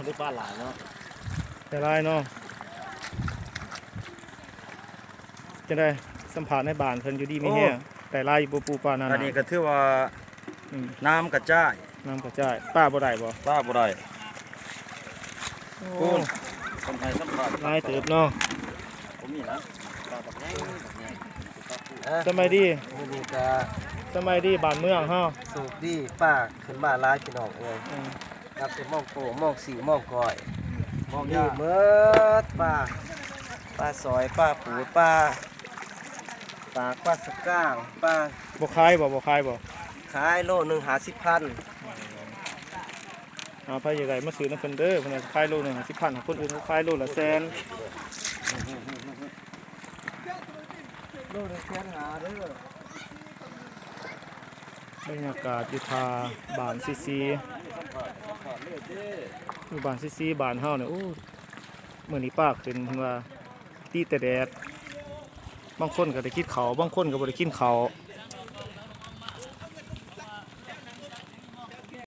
หรือปลาหลายเนาะ แต่ลายเนาะจะได้สัมผัสในบ้านเพิ่นอยู่ดีมีแห้งแต่ลายอยู่ปูปลานา อันนี้ก็ถือว่า อืม น้ำกระจาย น้ำกระจายป้าบ่ได้บ่ ป้าบ่ได้ โอ้ ปูนคนไทยสัมผัส ลายเติบเนาะ ผมมีนะปลาแบบนี้ สมัยดี นี่ก็ สมัยดีบ้านเมืองเฮา สูบดีป้าขึ้นมาหลายพี่น้องเอ้ย อืม ครับเป็นมองโกมองสีมองก้อย มอง ดี ยาก เมิดป้าซอยป้าปูป้าปากป้าสก้างป้า บ่คายบ่ ขายโลหนึ่ง50,000 เอาไปใหญ่ๆมาซื้อน้ำเพิ่นเด้อเพิ่นขายโลนึง10,000คนอื่นเขาขายโลละแสน โลหนึ่งแสนหาเด้อบ รรยากาศอยู่ทาบ้านซีอยู่บ้านซีบ้านเฮาเนี่ยโอ้มื้อนี้ป้าขึ้นเพิ่นว่าตีแต่แดดบางคนก็ได้กินข้าวบางคนก็บ่ได้กินข้าว